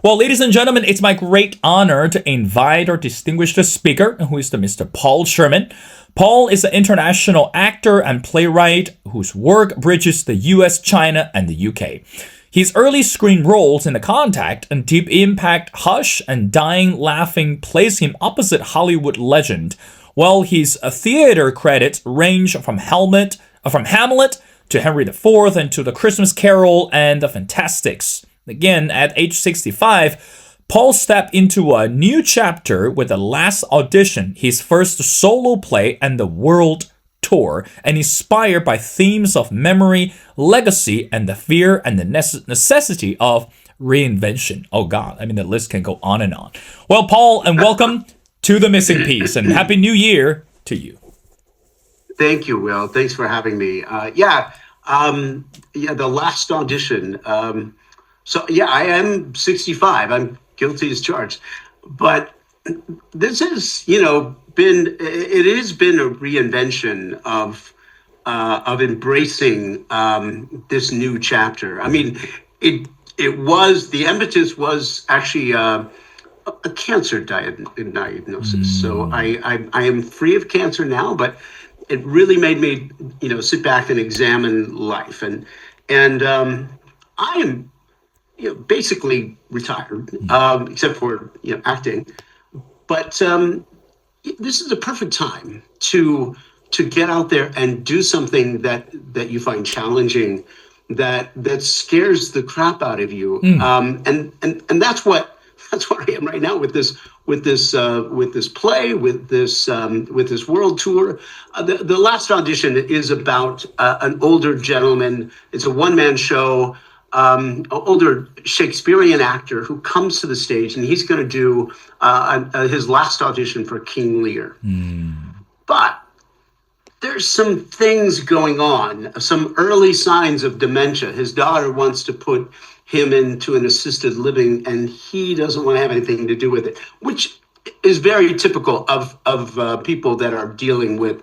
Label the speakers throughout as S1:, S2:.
S1: Well, ladies and gentlemen, it's my great honor to invite our distinguished speaker, who is the Mr. Paul Shearman. Paul is an international actor and playwright whose work bridges the US, China, and the UK. His early screen roles in The Contact and Deep Impact, Hush, and Dying Laughing place him opposite Hollywood legend, while his theater credits range from Hamlet to Henry IV and to The Christmas Carol and The Fantastics. Again, at age 65, Paul stepped into a new chapter with The Last Audition, his first solo play and the world tour, and inspired by themes of memory, legacy, and the fear and the necessity of reinvention. Oh God, I mean, the list can go on and on. Well, Paul, and welcome to The Missing Piece, and Happy New Year to you.
S2: Thank you, Will. Thanks for having me. The Last Audition. I am 65. I'm guilty as charged. But this has, it has been a reinvention of embracing this new chapter. I mean, the impetus was actually a cancer diagnosis. So I am free of cancer now, but it really made me, sit back and examine life. And I am, basically retired, except for, acting. But this is a perfect time to get out there and do something that you find challenging, that scares the crap out of you. And that's what I am right now with this play, with this world tour. The Last Audition is about an older gentleman. It's a one-man show. An older Shakespearean actor who comes to the stage, and he's going to do his last audition for King Lear. But there's some things going on, some early signs of dementia. His daughter wants to put him into an assisted living, and he doesn't want to have anything to do with it, which is very typical of people that are dealing with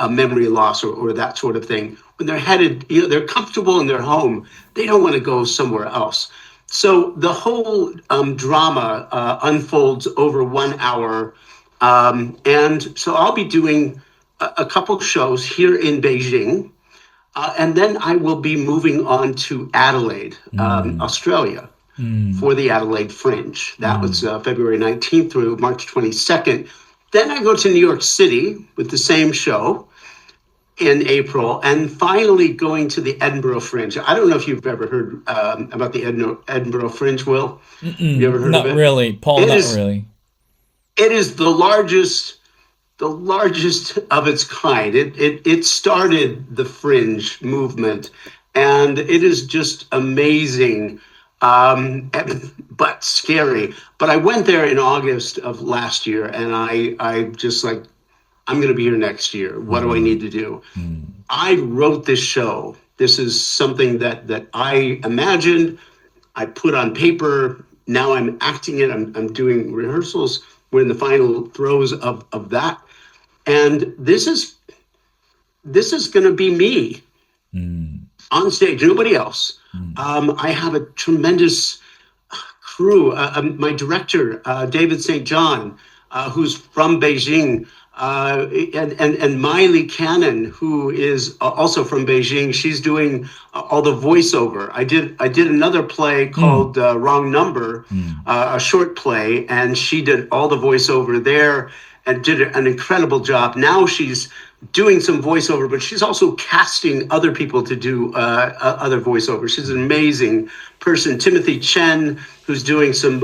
S2: memory loss or that sort of thing. When they're headed, they're comfortable in their home. They don't want to go somewhere else. So the whole drama unfolds over 1 hour. And so I'll be doing a couple shows here in Beijing. And then I will be moving on to Adelaide, Australia, for the Adelaide Fringe. That was February 19th through March 22nd. Then I go to New York City with the same show in April, and finally going to the Edinburgh Fringe. I don't know if you've ever heard about the Edinburgh Fringe, Will. You ever heard
S1: Not
S2: of it?
S1: really, Paul. Really.
S2: It is the largest of its kind. It started the Fringe movement, and it is just amazing, but scary. But I went there in August of last year, and I just like, I'm going to be here next year. What do I need to do? I wrote this show. This is something that I imagined. I put on paper. Now I'm acting it. I'm doing rehearsals. We're in the final throes of that. And this is going to be me on stage, nobody else. I have a tremendous crew. My director, David St. John, who's from Beijing, and Miley Cannon, who is also from Beijing. She's doing all the voiceover. I did another play called Wrong Number, a short play, and she did all the voiceover there and did an incredible job. Now she's doing some voiceover, but she's also casting other people to do other voiceovers. She's an amazing person. Timothy Chen, who's doing some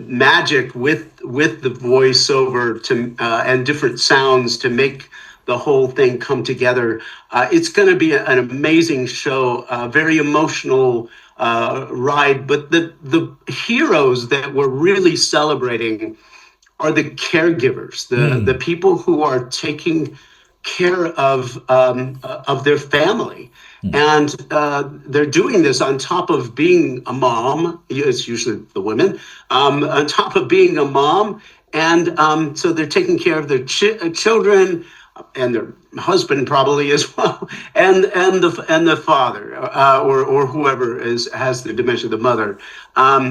S2: magic with the voiceover and different sounds to make the whole thing come together. It's going to be an amazing show, very emotional ride. But the heroes that we're really celebrating are the caregivers, the people who are taking care of their family. And they're doing this on top of being a mom. It's usually the women, on top of being a mom. And so they're taking care of their children, and their husband probably as well, and the father, or whoever has the dementia, the mother.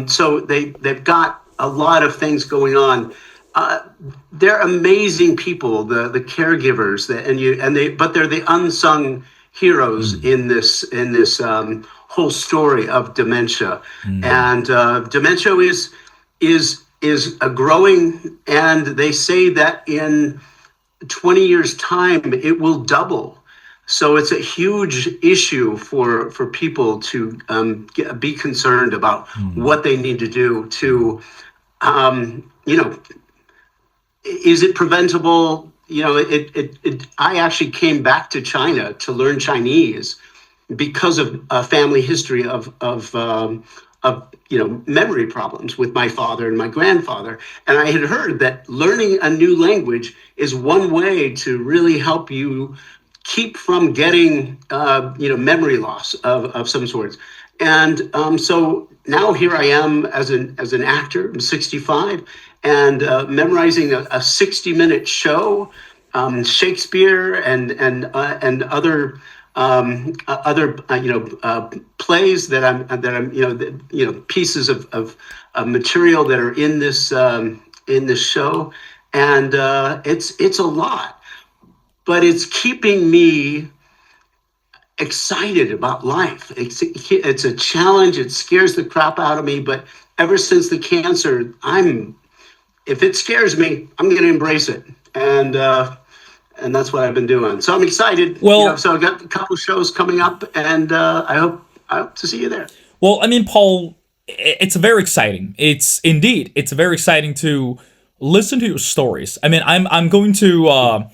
S2: So they've got a lot of things going on. Uh, they're amazing people, the caregivers, but they're the unsung heroes in this whole story of dementia. And dementia is a growing, and they say that in 20 years time it will double. So it's a huge issue for people to be concerned about what they need to do to you know, is it preventable? I actually came back to China to learn Chinese because of a family history of memory problems with my father and my grandfather. And I had heard that learning a new language is one way to really help you keep from getting memory loss of some sorts. And so now here I am as an actor. I'm 65 and memorizing a 60-minute show, Shakespeare and other plays that I'm pieces of material that are in this show, and it's a lot, but it's keeping me excited about life. It's a challenge. It scares the crap out of me, but ever since the cancer, if it scares me, I'm going to embrace it, and that's what I've been doing. So I'm excited.
S1: Well,
S2: so I've got a couple of shows coming up, and I hope to see you there.
S1: Well, I mean, Paul, it's very exciting. It's very exciting to listen to your stories. I mean, I'm going to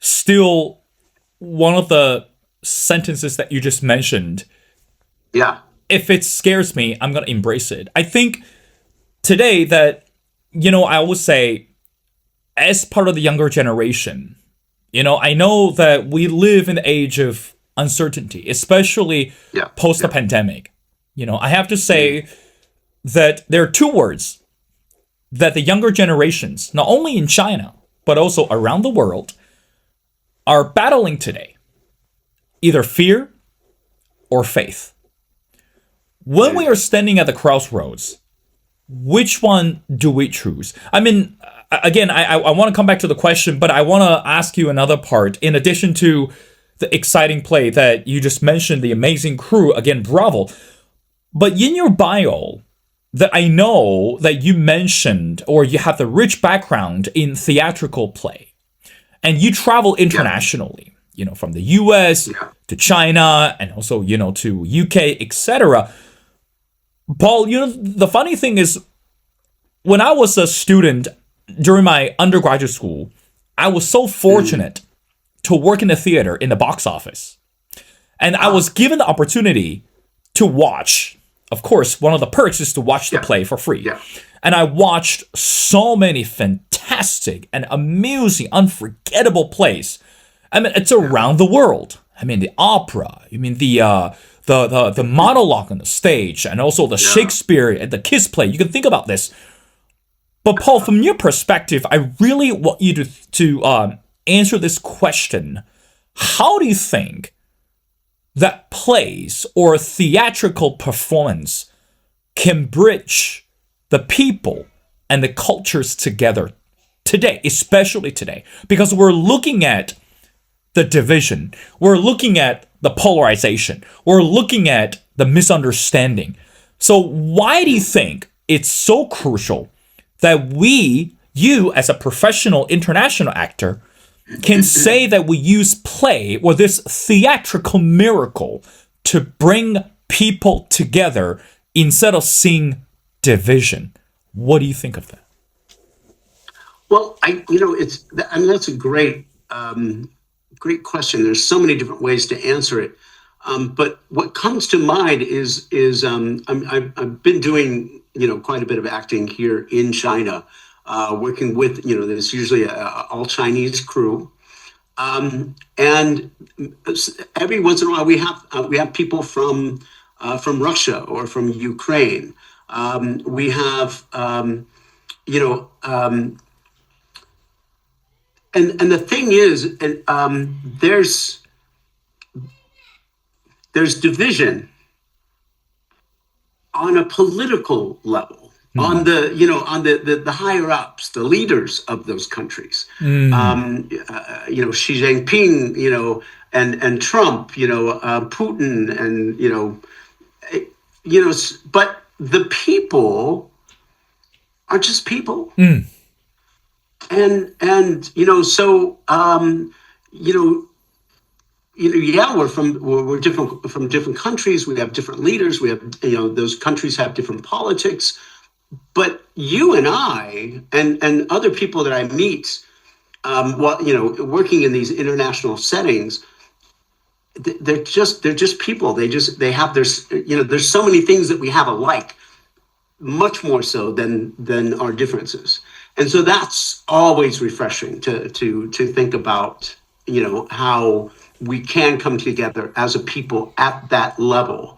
S1: steal one of the sentences that you just mentioned.
S2: Yeah.
S1: If it scares me, I'm going to embrace it. I think today that, I always say, as part of the younger generation, I know that we live in the age of uncertainty, especially post the pandemic. I have to say that there are two words that the younger generations, not only in China, but also around the world, are battling today. Either fear or faith. When we are standing at the crossroads, which one do we choose? I mean, again, I want to come back to the question, but I want to ask you another part. In addition to the exciting play that you just mentioned, the amazing crew, again, bravo. But in your bio, that I know that you mentioned, or you have the rich background in theatrical play, and you travel internationally, from the US to China, and also, to UK, etc. Paul, the funny thing is, when I was a student during my undergraduate school, I was so fortunate to work in the theater, in the box office. And I was given the opportunity to watch. Of course, one of the perks is to watch the play for free.
S2: Yeah.
S1: And I watched so many fantastic and amusing, unforgettable plays. I mean, it's around the world. I mean, the opera. I mean, the monologue on the stage, and also the Shakespeare and the Kiss play. You can think about this. But Paul, from your perspective, I really want you to answer this question. How do you think that plays or theatrical performance can bridge the people and the cultures together today, especially today? Because we're looking at the division, we're looking at the polarization, we're looking at the misunderstanding. So why do you think it's so crucial that you as a professional international actor, can say that we use play or this theatrical miracle to bring people together instead of seeing division? What do you think of that?
S2: Well, that's a great question. There's so many different ways to answer it. But what comes to mind is I've been doing quite a bit of acting here in China, working with there's usually a all Chinese crew, and every once in a while we have people from Russia or from Ukraine. We have and and the thing is, and there's division on a political level, on the on the higher ups, the leaders of those countries. Xi Jinping, and Trump, Putin, and but the people are just people. And so yeah, we're different from different countries. We have different leaders. We have those countries have different politics. But you and I and other people that I meet, working in these international settings, they're just people. They have there's so many things that we have alike, much more so than our differences. And so that's always refreshing to think about, how we can come together as a people at that level,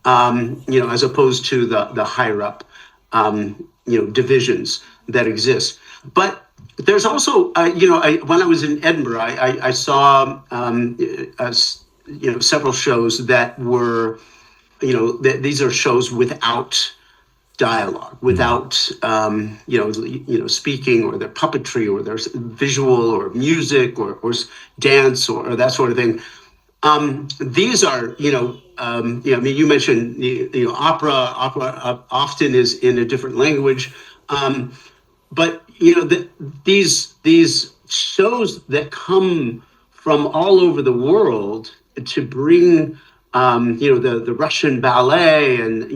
S2: as opposed to the higher up, divisions that exist. But there's also, when I was in Edinburgh, I saw, several shows that were, these are shows without dialogue, without speaking, or their puppetry, or their visual, or music, or dance, or that sort of thing. These are you mentioned opera often is in a different language, but these shows that come from all over the world to bring the Russian ballet, and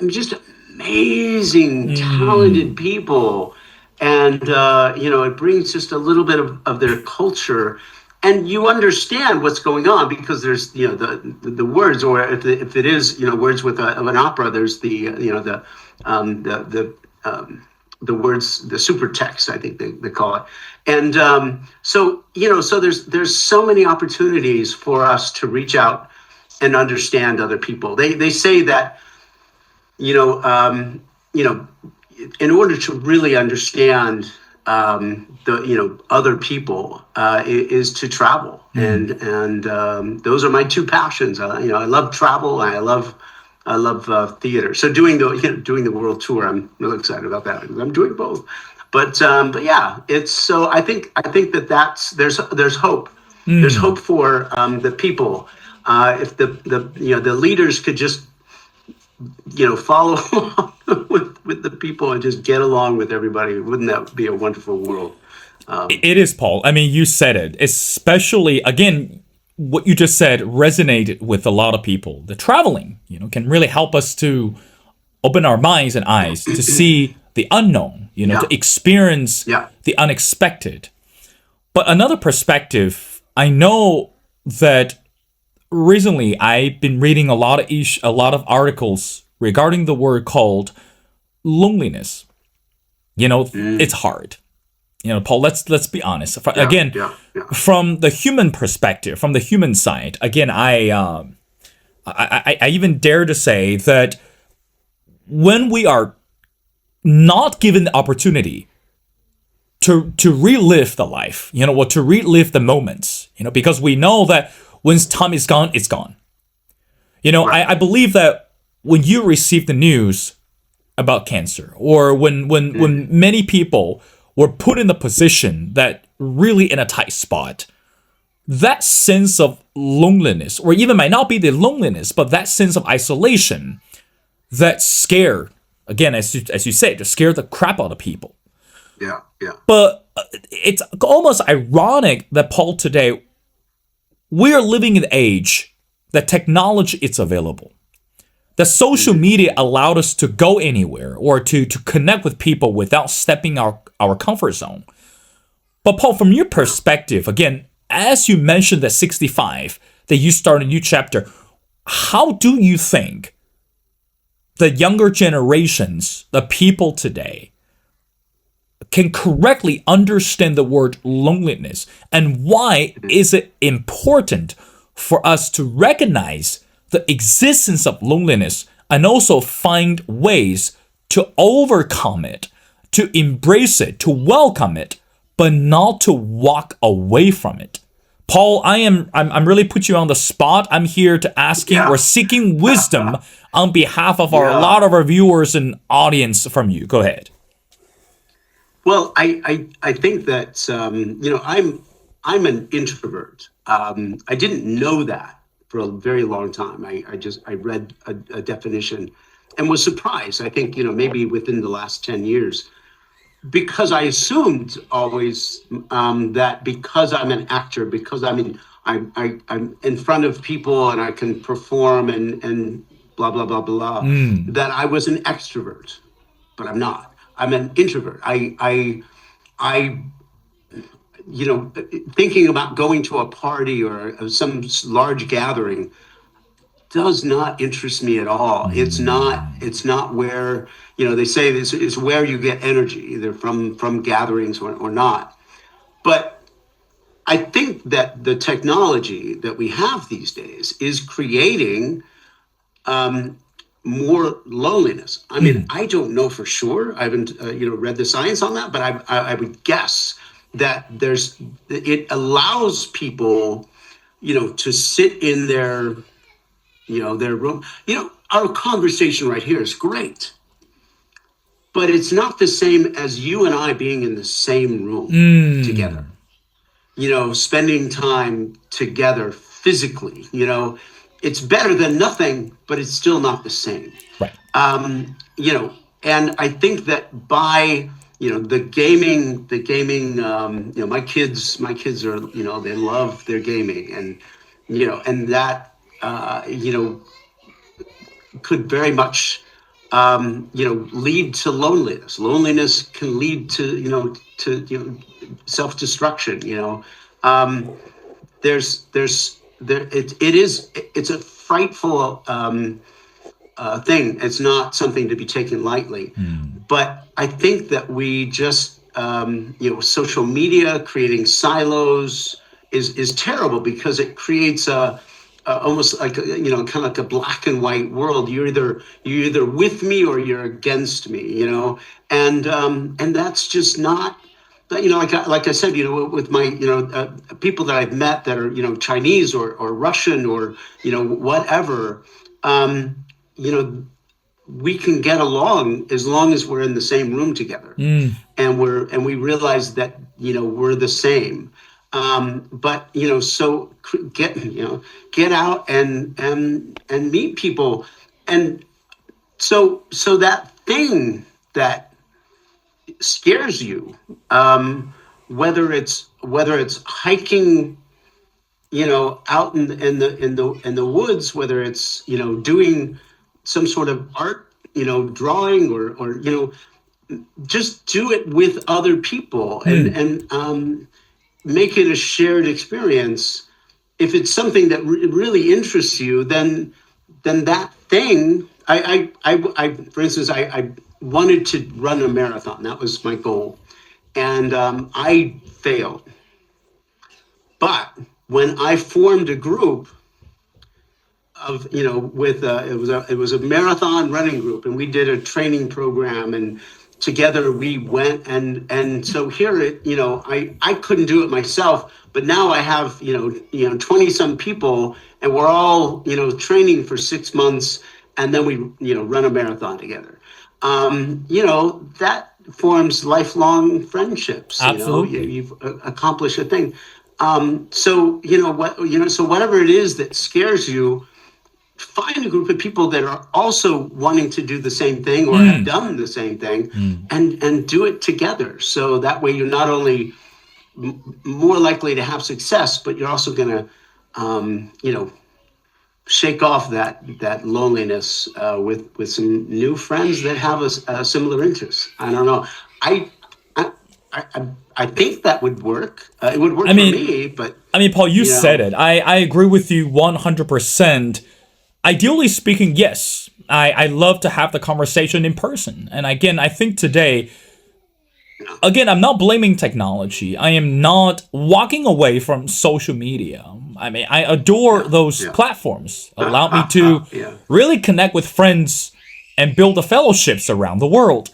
S2: just amazing, talented people, and it brings just a little bit of their culture, and you understand what's going on because there's the words, or if it is words of an opera, there's the words, the super text, I think they call it, and so there's so many opportunities for us to reach out and understand other people. They say that in order to really understand other people is to travel, and those are my two passions. I love travel, and I love theater. So doing the world tour, I'm really excited about that because I'm doing both. But yeah, it's so I think that's there's hope. There's hope for the people. If the leaders could just follow along with the people and just get along with everybody, wouldn't that be a wonderful world?
S1: It is, Paul. I mean, you said it. Especially, again, what you just said resonated with a lot of people. The traveling, can really help us to open our minds and eyes to see the unknown, to experience the unexpected. But another perspective, I know that recently I've been reading a lot of articles regarding the word called loneliness. It's hard. Paul, let's be honest. From the human perspective, from the human side, again, I even dare to say that when we are not given the opportunity to relive the life, or to relive the moments, because we know that when time is gone, it's gone. Right. I believe that when you receive the news about cancer, or when many people were put in the position that really in a tight spot, that sense of loneliness, or even might not be the loneliness, but that sense of isolation, that scare, again, as you say, to scare the crap out of people.
S2: Yeah.
S1: But it's almost ironic that, Paul, today, we are living in an age that technology is available. That social media allowed us to go anywhere, or to connect with people without stepping our comfort zone. But Paul, from your perspective, again, as you mentioned at 65, that you start a new chapter, how do you think the younger generations, the people today, can correctly understand the word loneliness, and why is it important for us to recognize the existence of loneliness and also find ways to overcome it, to embrace it, to welcome it, but not to walk away from it. Paul, I'm really put you on the spot. I'm here to asking or seeking wisdom on behalf of a lot of our viewers and audience from you. Go ahead.
S2: Well, I think that I'm an introvert. I didn't know that for a very long time. I read a definition and was surprised. I think maybe within the last 10 years, because I assumed always that because I'm an actor, because I'm in front of people and I can perform and blah blah blah blah, that I was an extrovert, but I'm not. I'm an introvert. I thinking about going to a party or some large gathering does not interest me at all. It's not where, they say this is where you get energy, either from gatherings or not. But I think that the technology that we have these days is creating more loneliness. I mean, I don't know for sure. I haven't read the science on that, but I would guess that it allows people to sit in their room. Our conversation right here is great, but it's not the same as you and I being in the same room together, spending time together physically. It's better than nothing, but it's still not the same.
S1: Right.
S2: And I think that by the gaming, my kids are, they love their gaming, and that could very much lead to loneliness. Loneliness can lead to self-destruction. It's a frightful thing. It's not something to be taken lightly. But I think that we just social media creating silos is terrible, because it creates almost like kind of like a black and white world. You're either with me or you're against me, and that's just not. Like I said, with my people that I've met that are Chinese or Russian or whatever, we can get along as long as we're in the same room together, and we realize that we're the same. But so get out and meet people, and so that thing that scares you, whether it's hiking out in the woods, whether it's doing some sort of art, drawing or just do it with other people and make it a shared experience. If it's something that really interests you, then that thing. I for instance, I wanted to run a marathon. That was my goal, and I failed. But when I formed a group of with it was a marathon running group, and we did a training program, and together we went and so here I couldn't do it myself, but now I have 20 some people, and we're all training for 6 months, and then we run a marathon together. That forms lifelong friendships.
S1: Absolutely.
S2: You've accomplished a thing. So whatever it is that scares you, find a group of people that are also wanting to do the same thing or have done the same thing, and do it together. So that way you're not only more likely to have success, but you're also going to, shake off that loneliness with some new friends that have a similar interest. I don't know. I think that would work. It would work for me, but
S1: Paul, you said it. I agree with you 100%. Ideally speaking, yes, I love to have the conversation in person. And again, I think today, I'm not blaming technology. I am not walking away from social media. I adore those platforms. Allow me to really connect with friends and build the fellowships around the world.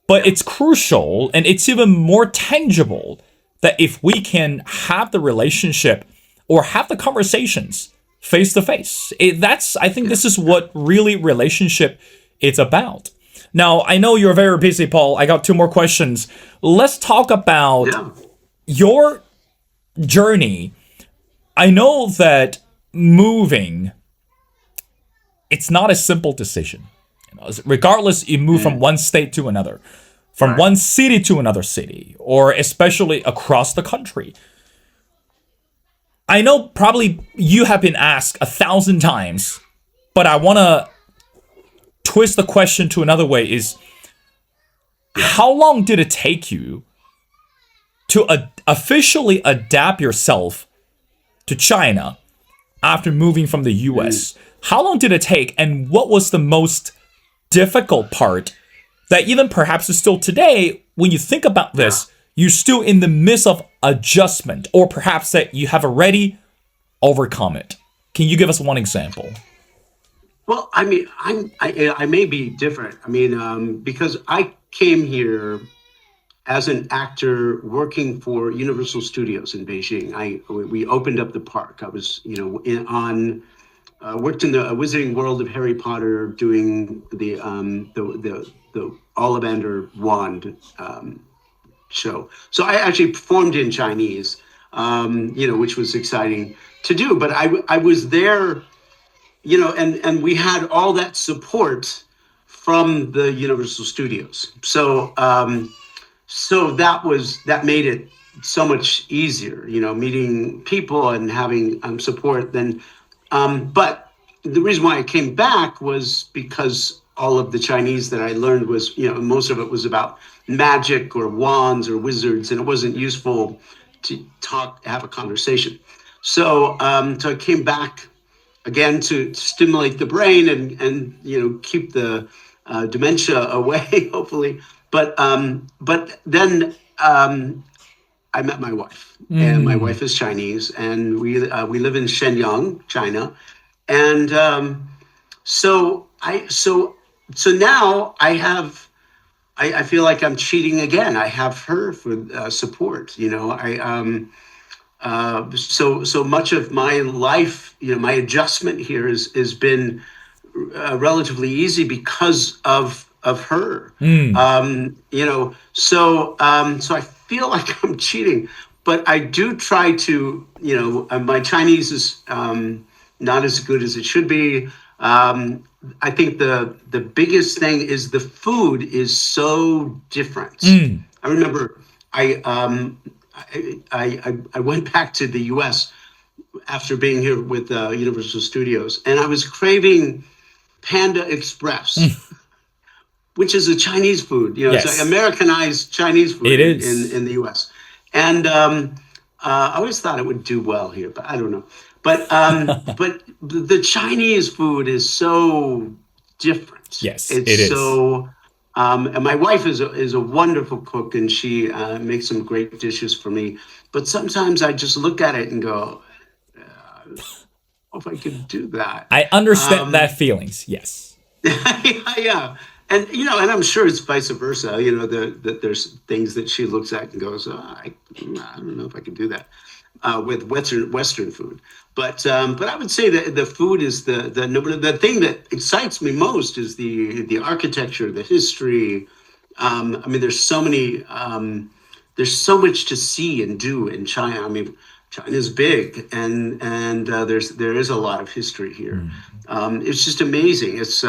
S1: But it's crucial and it's even more tangible that if we can have the relationship or have the conversations face to face, I think this is what really relationship is about. Now, I know you're very busy, Paul. I got two more questions. Let's talk about your journey. I know that moving, it's not a simple decision. Regardless, you move from one state to another, from one city to another city, or especially across the country. I know probably you have been asked 1,000 times, but I want to twist the question to another way is, how long did it take you to officially adapt yourself to China after moving from the US? How long did it take, and what was the most difficult part that even perhaps is still today, when you think about this, you're still in the midst of adjustment, or perhaps that you have already overcome it? Can you give us one example?
S2: Well, I mean, I may be different. I mean, because I came here as an actor working for Universal Studios in Beijing. We opened up the park. I was, worked in the Wizarding World of Harry Potter, doing the Ollivander wand show. So I actually performed in Chinese, which was exciting to do. But I was there, and we had all that support from the Universal Studios. So that made it so much easier, meeting people and having support. But the reason why I came back was because all of the Chinese that I learned was, most of it was about magic or wands or wizards, and it wasn't useful to have a conversation. So I came back again to stimulate the brain and keep the dementia away, hopefully. But then I met my wife, and my wife is Chinese, and we live in Shenyang, China, and so now I feel like I'm cheating again. I have her for support. So much of my life, my adjustment here has been relatively easy because of her. So I feel like I'm cheating, but I do try to, my Chinese is not as good as it should be. I think the biggest thing is the food is so different. I remember I went back to the U.S. after being here with Universal Studios, and I was craving Panda Express, which is a Chinese food. It's an Americanized Chinese food.
S1: It is.
S2: In the U.S. And I always thought it would do well here, but I don't know. But the Chinese food is so different.
S1: Yes,
S2: it
S1: is.
S2: So, and my wife is a wonderful cook, and she makes some great dishes for me. But sometimes I just look at it and go, if I could do that.
S1: I understand that feelings. Yes.
S2: Yeah. And, and I'm sure it's vice versa, that there's things that she looks at and goes, I don't know if I can do that with Western food. But I would say that the food is the thing that excites me most is the architecture, the history. There's so much to see and do in China. China's big, and there is a lot of history here. It's just amazing. It's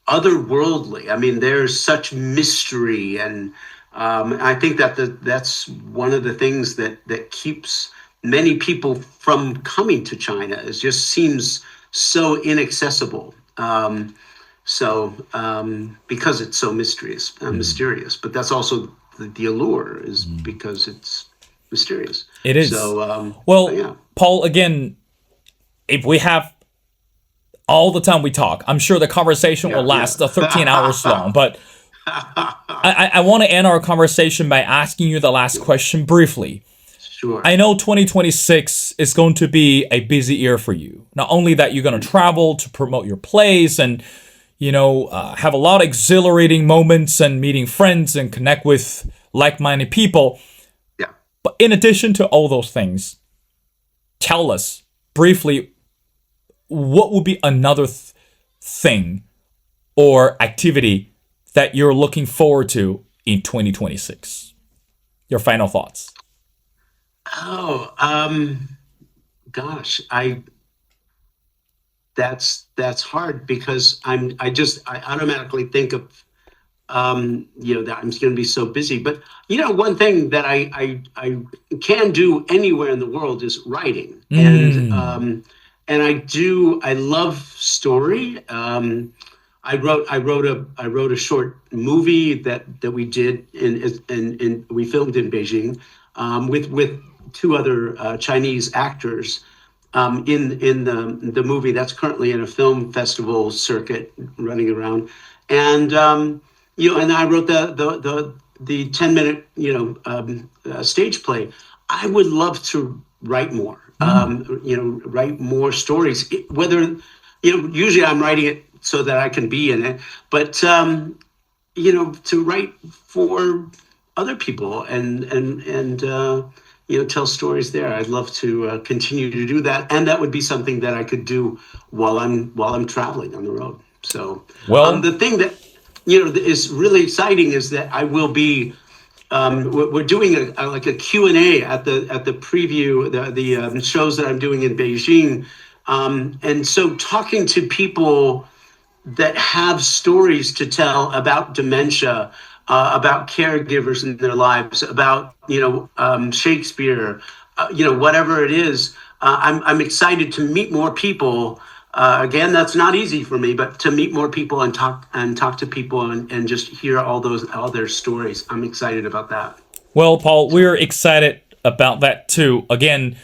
S2: otherworldly. There's such mystery, and I think that's one of the things that keeps many people from coming to China. It just seems so inaccessible. Because it's so mysterious, but that's also the allure is because it's mysterious.
S1: It is.
S2: So,
S1: yeah. Paul, again, if we have all the time we talk, I'm sure the conversation will last 13 hours long, but I want to end our conversation by asking you the last question briefly.
S2: Sure.
S1: I know 2026 is going to be a busy year for you. Not only that, you're going to travel to promote your plays, and have a lot of exhilarating moments and meeting friends and connect with like-minded people.
S2: Yeah.
S1: But in addition to all those things, tell us briefly, what would be another thing or activity that you're looking forward to in 2026? Your final thoughts.
S2: Oh, gosh, that's hard because I automatically think of that I'm going to be so busy. But one thing that I can do anywhere in the world is writing, and I love story. I wrote a short movie that we did in we filmed in Beijing with two other Chinese actors. In the movie that's currently in a film festival circuit running around, and and I wrote the 10-minute stage play. I would love to write more, write more stories. Whether usually I'm writing it so that I can be in it, but to write for other people and tell stories there. I'd love to continue to do that, and that would be something that I could do while I'm traveling on the road. So, the thing that is really exciting is that I will be. We're doing a Q&A at the preview, the shows that I'm doing in Beijing, and so talking to people that have stories to tell about dementia, about caregivers in their lives, about Shakespeare, whatever it is. I'm excited to meet more people. Again, that's not easy for me, but to meet more people and talk to people and just hear all their stories. I'm excited about that.
S1: Well, Paul, we're excited about that too. Again,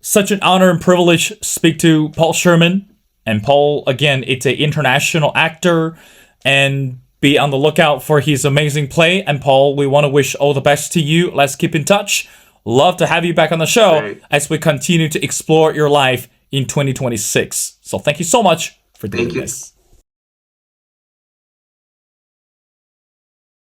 S1: such an honor and privilege to speak to Paul Shearman. And Paul, again, it's an international actor, and be on the lookout for his amazing play. And Paul, we want to wish all the best to you. Let's keep in touch. Love to have you back on the show as we continue to explore your life in 2026. So thank you so much for doing this.